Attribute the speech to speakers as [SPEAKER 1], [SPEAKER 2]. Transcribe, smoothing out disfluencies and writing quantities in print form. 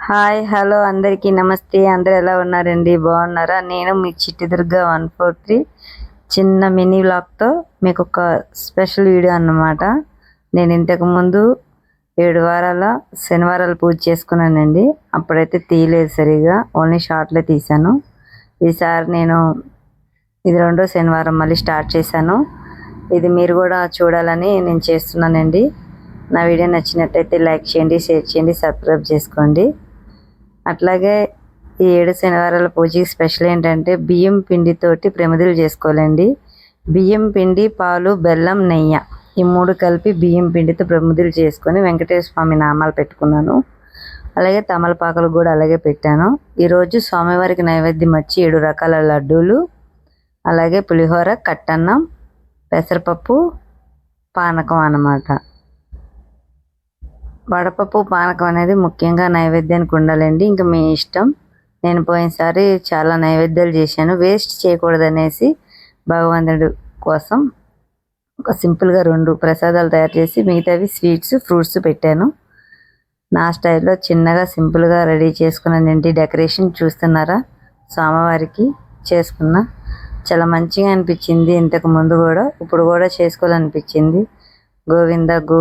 [SPEAKER 1] Hi hello అందరికీ నమస్తే. అందరూ ఎలా ఉన్నారండి? బాగున్నారా? నేను మీ చిట్టి దుర్గా 143 చిన్న మినీ వ్లాగ్తో మీకు ఒక స్పెషల్ వీడియో అన్నమాట. నేను ఇంతకుముందు 7 వారాల శనివారాలు పూజ చేసుకున్నానండి. అప్పుడైతే తీయలేదు సరిగా, ఓన్లీ షార్ట్లే తీశాను. ఈసారి నేను ఇది 2వ శనివారం మళ్ళీ స్టార్ట్ చేశాను. ఇది మీరు కూడా చూడాలని నేను చేస్తున్నానండి. నా వీడియో నచ్చినట్టయితే లైక్ చేయండి, షేర్ చేయండి, సబ్స్క్రైబ్ చేసుకోండి. అట్లాగే ఈ 7 శనివారాల పూజకి స్పెషల్ ఏంటంటే బియ్యం పిండితోటి ప్రమిదలు చేసుకోవాలండి. బియ్యం పిండి, పాలు, బెల్లం, నెయ్యి ఈ 3 కలిపి బియ్యం పిండితో ప్రమిదలు చేసుకొని వెంకటేశ్వర స్వామి నామాలు పెట్టుకున్నాను. అలాగే తమలపాకులు కూడా అలాగే పెట్టాను. ఈరోజు స్వామివారికి నైవేద్యం వచ్చి 7 రకాల లడ్డూలు, అలాగే పులిహోర, కట్టన్నం, పెసరపప్పు, పానకం అన్నమాట. వడపప్పు, పానకం అనేది ముఖ్యంగా నైవేద్యానికి ఉండాలండి. ఇంకా మీ ఇష్టం. నేను పోయినసారి చాలా నైవేద్యాలు చేశాను, వేస్ట్ చేయకూడదనేసి భగవంతుడి కోసం ఒక సింపుల్గా 2 ప్రసాదాలు తయారు చేసి మిగతావి స్వీట్స్, ఫ్రూట్స్ పెట్టాను. నా స్టైల్లో చిన్నగా సింపుల్గా రెడీ చేసుకున్నానండి. డెకరేషన్ చూస్తున్నారా? స్వామివారికి చేసుకున్నా. చాలా మంచిగా అనిపించింది. ఇంతకు ముందు కూడా, ఇప్పుడు కూడా చేసుకోవాలనిపించింది. గోవింద